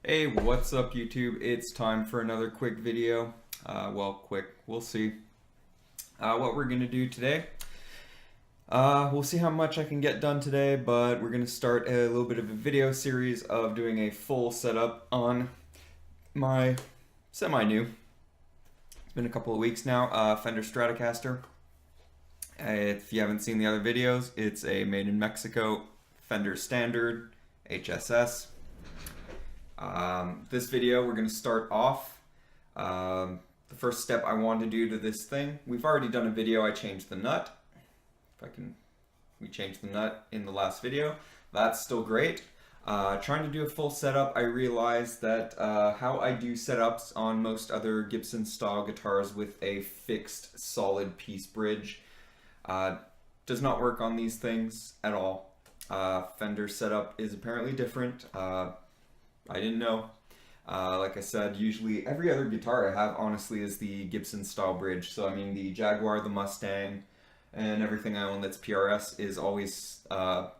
Hey, what's up YouTube? It's time for another quick video. Quick, we'll see. What we're gonna do today, we'll see how much I can get done today, but we're gonna start a little bit of a video series of doing a full setup on my semi-new, it's been a couple of weeks now, Fender Stratocaster. If you haven't seen the other videos, it's a made in Mexico Fender Standard HSS. This video, we're going to start off. The first step I want to do to this thing, we've already done a video, I changed the nut. We changed the nut in the last video. That's still great. Trying to do a full setup, I realized that how I do setups on most other Gibson style guitars with a fixed solid piece bridge does not work on these things at all. Fender setup is apparently different. I didn't know. Like I said, usually every other guitar I have, honestly, is the Gibson style bridge. So, I mean, the Jaguar, the Mustang, and everything I own that's PRS is always the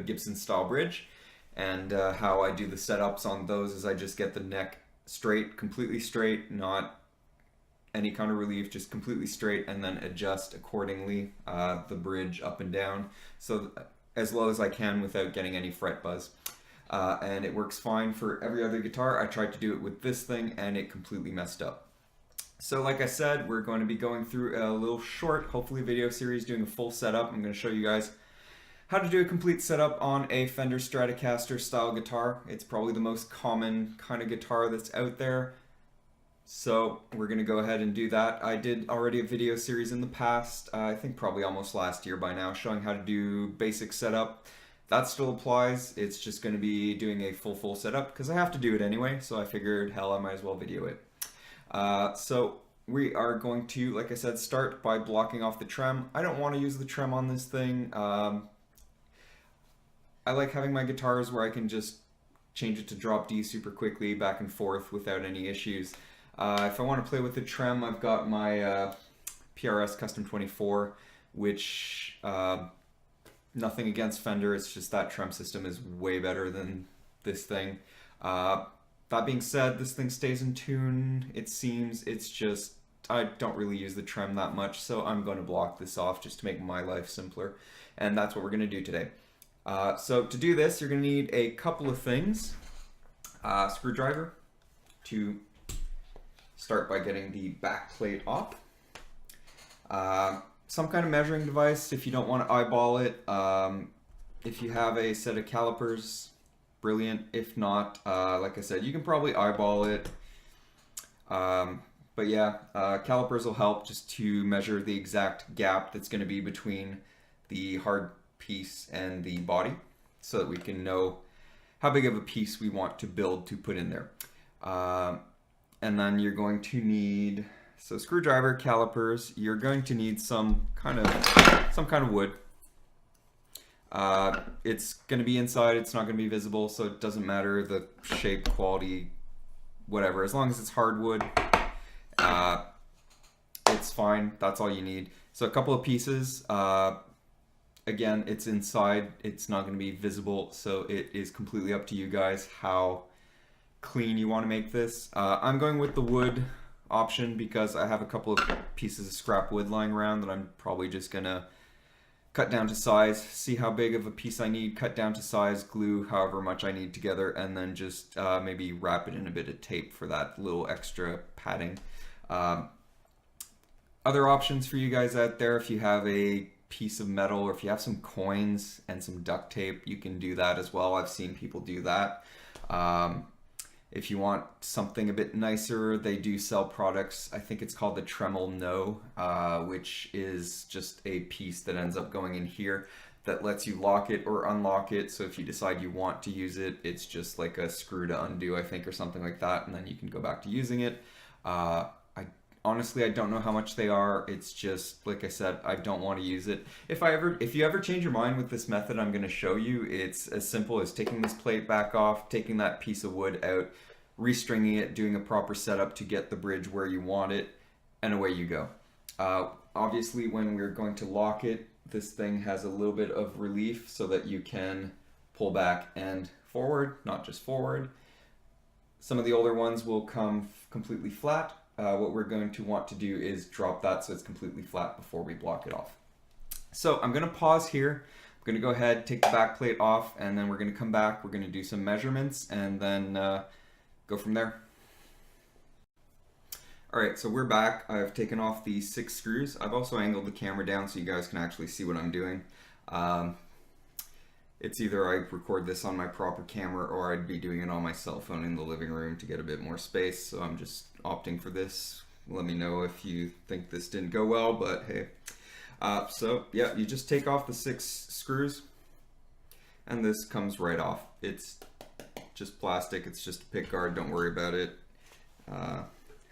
Gibson style bridge. And how I do the setups on those is I just get the neck straight, completely straight, not any kind of relief, just completely straight, and then adjust accordingly the bridge up and down, so as low as I can without getting any fret buzz. And it works fine for every other guitar. I tried to do it with this thing and it completely messed up. So like I said, we're going to be going through a little short, hopefully video series, doing a full setup. I'm going to show you guys how to do a complete setup on a Fender Stratocaster style guitar. It's probably the most common kind of guitar that's out there. So we're going to go ahead and do that. I did already a video series in the past, I think probably almost last year by now, showing how to do basic setup. That still applies. It's just going to be doing a full setup because I have to do it anyway, so I figured, hell, I might as well video it. So we are going to, like I said, start by blocking off the trem. I don't want to use the trem on this thing. I like having my guitars where I can just change it to drop D super quickly, back and forth without any issues. If I want to play with the trem, I've got my PRS Custom 24, which nothing against Fender, it's just that trem system is way better than this thing. That being said, this thing stays in tune, it seems. It's just, I don't really use the trem that much, so I'm going to block this off just to make my life simpler. And that's what we're going to do today. So to do this, you're going to need a couple of things. Screwdriver to start by getting the back plate off. Some kind of measuring device if you don't want to eyeball it. If you have a set of calipers, brilliant. If not, like I said, you can probably eyeball it. But yeah, calipers will help just to measure the exact gap that's going to be between the hard piece and the body, so that we can know how big of a piece we want to build to put in there. And then you're going to need, so screwdriver, calipers, you're going to need some kind of wood. It's going to be inside, it's not going to be visible, so it doesn't matter the shape, quality, whatever. As long as it's hardwood, it's fine. That's all you need. So a couple of pieces. Again, it's inside, it's not going to be visible, so it is completely up to you guys how clean you want to make this. I'm going with the wood option because I have a couple of pieces of scrap wood lying around that I'm probably just gonna cut down to size, see how big of a piece I need, cut down to size, glue however much I need together, and then just maybe wrap it in a bit of tape for that little extra padding. Other options for you guys out there, if you have a piece of metal or if you have some coins and some duct tape, you can do that as well. I've seen people do that. If you want something a bit nicer, they do sell products. I think it's called the Tremel No, which is just a piece that ends up going in here that lets you lock it or unlock it. So if you decide you want to use it, it's just like a screw to undo, I think, or something like that, and then you can go back to using it. Honestly, I don't know how much they are. It's just, like I said, I don't want to use it. If you ever change your mind with this method I'm going to show you, it's as simple as taking this plate back off, taking that piece of wood out, restringing it, doing a proper setup to get the bridge where you want it, and away you go. Obviously, when we're going to lock it, this thing has a little bit of relief so that you can pull back and forward, not just forward. Some of the older ones will come completely flat. What we're going to want to do is drop that so it's completely flat before we block it off. So I'm going to pause here. I'm going to go ahead, take the back plate off, and then we're going to come back. We're going to do some measurements and then go from there. Alright, so we're back. I've taken off the 6 screws. I've also angled the camera down so you guys can actually see what I'm doing. It's either I record this on my proper camera or I'd be doing it on my cell phone in the living room to get a bit more space, so I'm just opting for this. Let me know if you think this didn't go well, but hey. So yeah, you just take off the 6 screws and this comes right off. It's just plastic, it's just a pick guard, don't worry about it.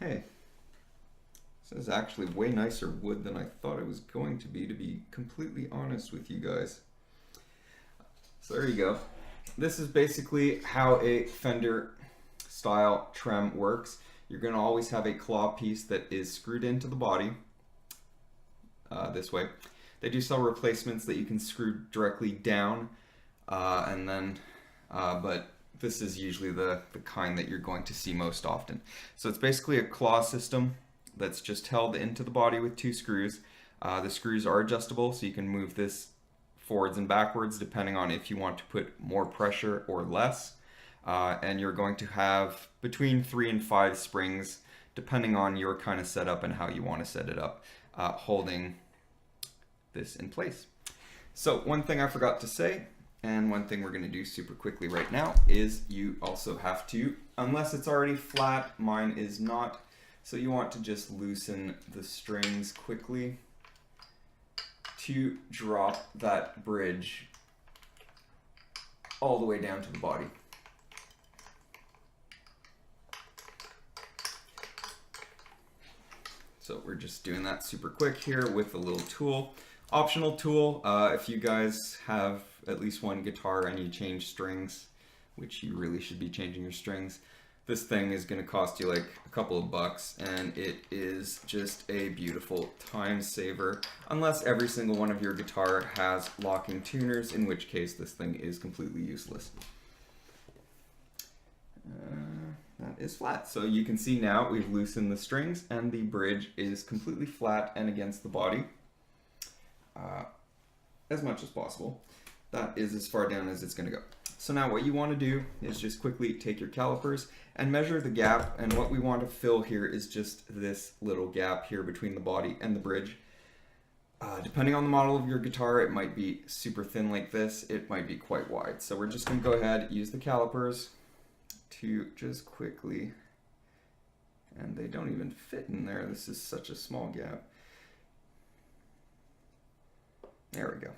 Hey, this is actually way nicer wood than I thought it was going to be completely honest with you guys. So there you go. This is basically how a Fender style trem works. You're going to always have a claw piece that is screwed into the body this way. They do sell replacements that you can screw directly down, but this is usually the kind that you're going to see most often. So it's basically a claw system that's just held into the body with 2 screws. The screws are adjustable, so you can move this forwards and backwards depending on if you want to put more pressure or less. And you're going to have between 3 and 5 springs depending on your kind of setup and how you want to set it up, holding this in place. So one thing I forgot to say, and one thing we're going to do super quickly right now, is you also have to, unless it's already flat, mine is not, so you want to just loosen the strings quickly to drop that bridge all the way down to the body. So we're just doing that super quick here with a little tool. Optional tool, if you guys have at least one guitar and you change strings, which you really should be changing your strings, this thing is going to cost you like a couple of bucks, and it is just a beautiful time saver, unless every single one of your guitar has locking tuners, in which case this thing is completely useless. That is flat. So you can see now we've loosened the strings and the bridge is completely flat and against the body as much as possible. That is as far down as it's going to go. So now what you want to do is just quickly take your calipers and measure the gap, and what we want to fill here is just this little gap here between the body and the bridge. Depending on the model of your guitar, it might be super thin like this, it might be quite wide. So we're just going to go ahead, use the calipers to just quickly, and they don't even fit in there, this is such a small gap. There we go.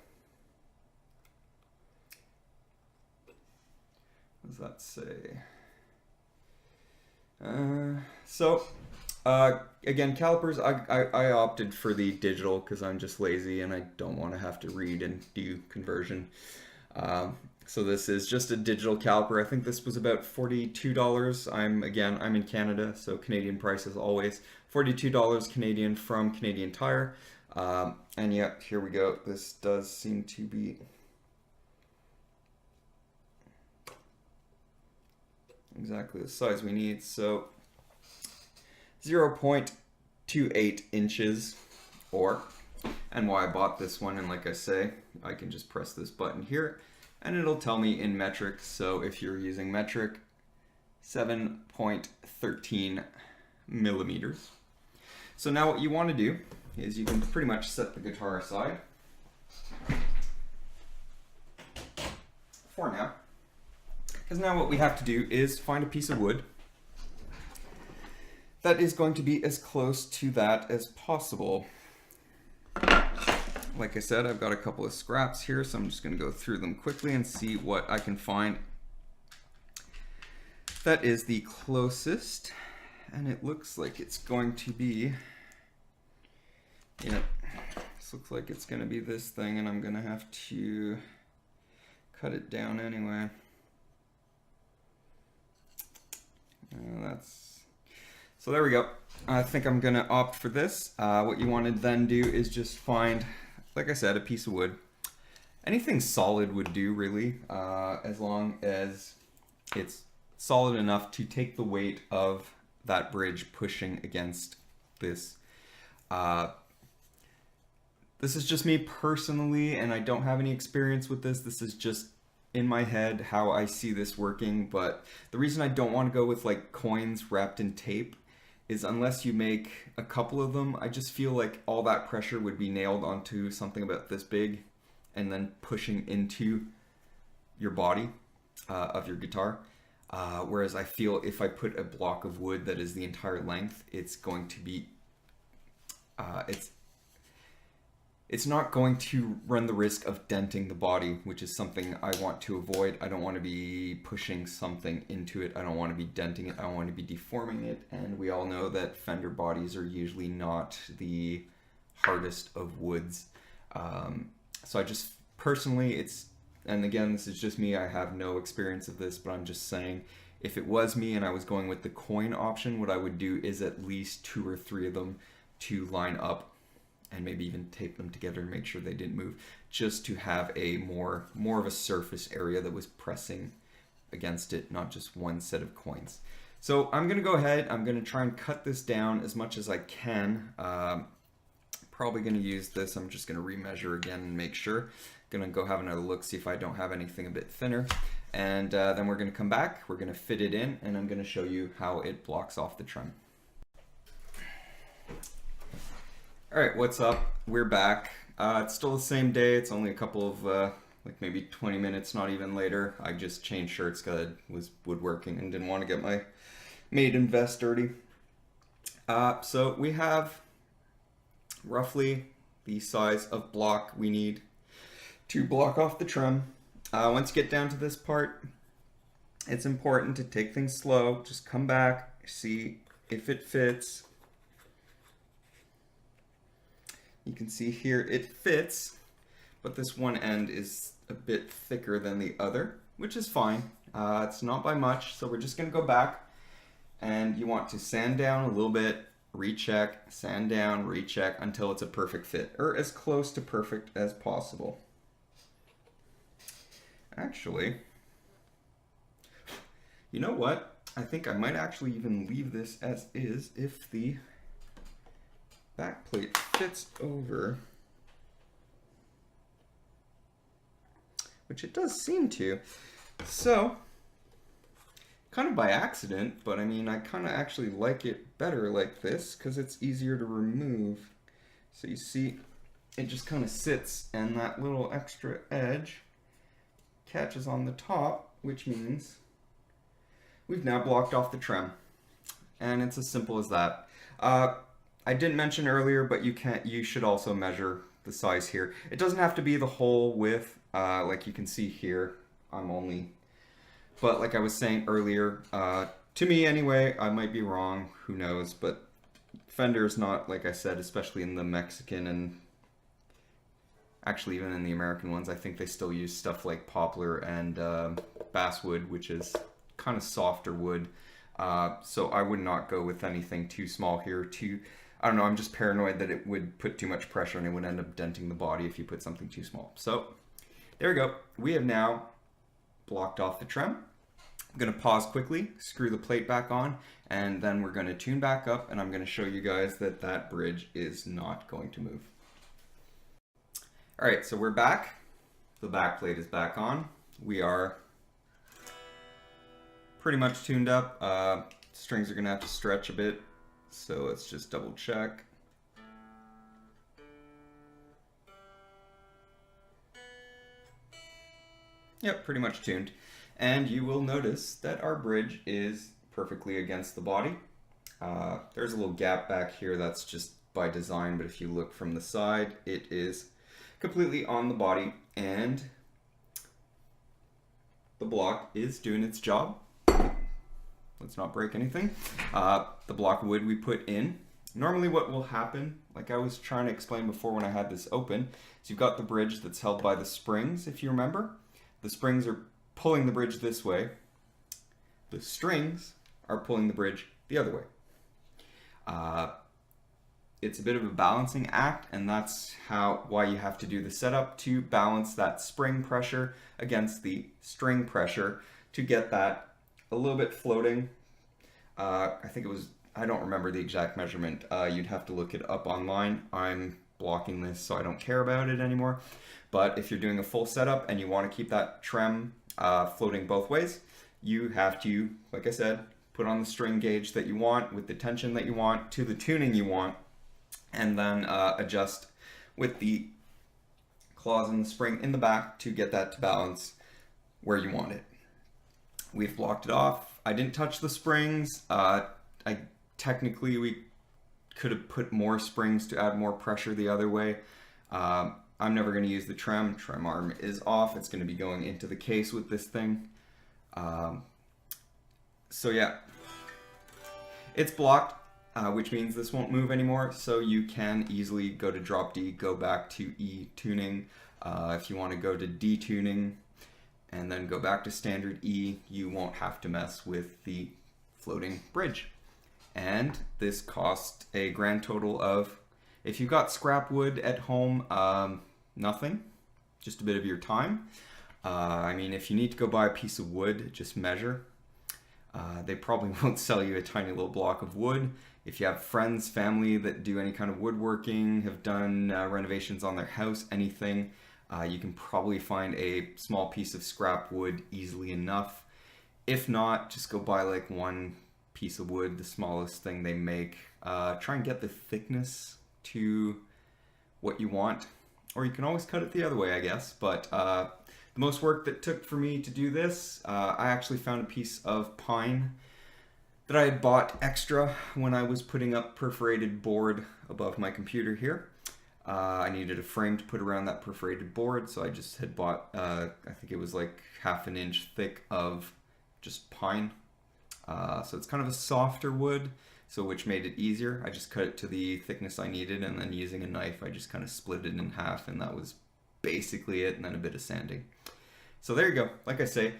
What does that say? Again, calipers, I opted for the digital because I'm just lazy and I don't want to have to read and do conversion. So this is just a digital caliper. I think this was about $42. I'm in Canada, so Canadian price as always. $42 Canadian from Canadian Tire. And yeah, here we go. This does seem to be exactly the size we need. So 0.28 inches, and why I bought this one, and like I say, I can just press this button here and it'll tell me in metric. So if you're using metric, 7.13 millimeters. So now what you want to do is you can pretty much set the guitar aside for now, because now what we have to do is find a piece of wood that is going to be as close to that as possible. Like I said, I've got a couple of scraps here, so I'm just going to go through them quickly and see what I can find that is the closest, and it looks like it's going to be, yeah, this looks like it's going to be this thing, and I'm going to have to cut it down anyway. So there we go. I think I'm going to opt for this. What you want to then do is just find, like I said, a piece of wood. Anything solid would do, really, as long as it's solid enough to take the weight of that bridge pushing against this. This is just me personally, and I don't have any experience with this. This is just in my head how I see this working, but the reason I don't want to go with like coins wrapped in tape is unless you make a couple of them, I just feel like all that pressure would be nailed onto something about this big and then pushing into your body of your guitar. Whereas I feel if I put a block of wood that is the entire length, it's going to be, it's not going to run the risk of denting the body, which is something I want to avoid. I don't want to be pushing something into it. I don't want to be denting it. I don't want to be deforming it. And we all know that Fender bodies are usually not the hardest of woods. So I just personally, and again, this is just me. I have no experience of this, but I'm just saying, if it was me and I was going with the coin option, what I would do is at least 2 or 3 of them to line up and maybe even tape them together and make sure they didn't move, just to have a more of a surface area that was pressing against it, not just one set of coins. So I'm gonna go ahead, I'm gonna try and cut this down as much as I can. Probably gonna use this, I'm just gonna remeasure again and make sure. Gonna go have another look, see if I don't have anything a bit thinner. And then we're gonna come back, we're gonna fit it in, and I'm gonna show you how it blocks off the trem. Alright, what's up? We're back. It's still the same day. It's only a couple of, like maybe 20 minutes, not even later. I just changed shirts because I was woodworking and didn't want to get my maiden vest dirty. So we have roughly the size of block we need to block off the trem. Once you get down to this part, it's important to take things slow. Just come back, see if it fits. You can see here it fits, but this one end is a bit thicker than the other, which is fine. It's not by much, so we're just going to go back, and you want to sand down a little bit, recheck, sand down, recheck until it's a perfect fit, or as close to perfect as possible. Actually, you know what? I think I might actually even leave this as is if the back plate fits over, which it does seem to. So, kind of by accident, but I mean, I kind of actually like it better like this because it's easier to remove. So you see, it just kind of sits and that little extra edge catches on the top, which means we've now blocked off the trem. And it's as simple as that. I didn't mention earlier, but you should also measure the size here. It doesn't have to be the whole width, like you can see here. But like I was saying earlier, to me anyway, I might be wrong, who knows, but Fender's not, like I said, especially in the Mexican and actually even in the American ones, I think they still use stuff like poplar and basswood, which is kind of softer wood. So I would not go with anything too small here. I don't know, I'm just paranoid that it would put too much pressure and it would end up denting the body if you put something too small. So there we go. We have now blocked off the trem. I'm going to pause quickly, screw the plate back on, and then we're going to tune back up, and I'm going to show you guys that that bridge is not going to move. Alright, so we're back. The back plate is back on. We are pretty much tuned up. Strings are going to have to stretch a bit, so let's just double check. Yep, pretty much tuned. And you will notice that our bridge is perfectly against the body. There's a little gap back here that's just by design, but if you look from the side, it is completely on the body, and the block is doing its job. Let's not break anything. The block of wood we put in. Normally what will happen, like I was trying to explain before when I had this open, is you've got the bridge that's held by the springs, if you remember. The springs are pulling the bridge this way. The strings are pulling the bridge the other way. It's a bit of a balancing act, and that's why you have to do the setup to balance that spring pressure against the string pressure to get that a little bit floating. I think it was, I don't remember the exact measurement. You'd have to look it up online. I'm blocking this, so I don't care about it anymore. But if you're doing a full setup and you want to keep that trem floating both ways, you have to, like I said, put on the string gauge that you want with the tension that you want to the tuning you want, and then adjust with the claws and the spring in the back to get that to balance where you want it. We've blocked it off. I didn't touch the springs. Technically we could have put more springs to add more pressure the other way. I'm never going to use the trem. Trem arm is off. It's going to be going into the case with this thing. So yeah, it's blocked, which means this won't move anymore. So you can easily go to drop D, go back to E tuning. If you want to go to D tuning and then go back to standard E, you won't have to mess with the floating bridge. And this cost a grand total of, if you've got scrap wood at home, nothing, just a bit of your time. I mean, if you need to go buy a piece of wood, just measure. They probably won't sell you a tiny little block of wood. If you have friends, family that do any kind of woodworking, have done renovations on their house, anything, you can probably find a small piece of scrap wood easily enough. If not, just go buy like one piece of wood, the smallest thing they make. Try and get the thickness to what you want, or you can always cut it the other way, I guess. But the most work that took for me to do this, I actually found a piece of pine that I had bought extra when I was putting up perforated board above my computer here. I needed a frame to put around that perforated board, so I just had bought, I think it was like 1/2 inch thick of just pine. So it's kind of a softer wood, so which made it easier. I just cut it to the thickness I needed, and then using a knife I just kind of split it in half, and that was basically it, and then a bit of sanding. So there you go. Like I say,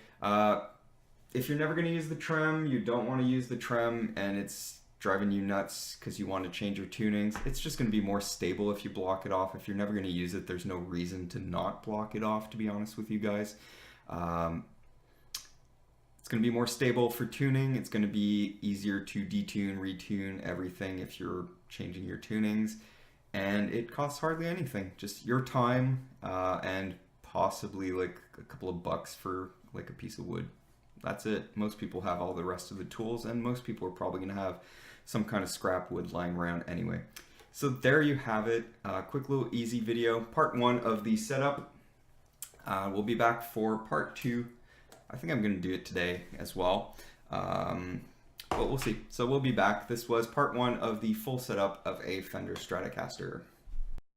if you're never going to use the trem, you don't want to use the trem, and it's driving you nuts because you want to change your tunings, it's just going to be more stable if you block it off. If you're never going to use it, there's no reason to not block it off, to be honest with you guys. It's going to be more stable for tuning. It's going to be easier to detune, retune everything if you're changing your tunings. And it costs hardly anything, just your time and possibly like a couple of bucks for like a piece of wood. That's it. Most people have all the rest of the tools, and most people are probably going to have some kind of scrap wood lying around anyway. So there you have it. Quick little easy video. Part 1 of the setup. We'll be back for part 2. I think I'm going to do it today as well. But we'll see. So we'll be back. This was part 1 of the full setup of a Fender Stratocaster.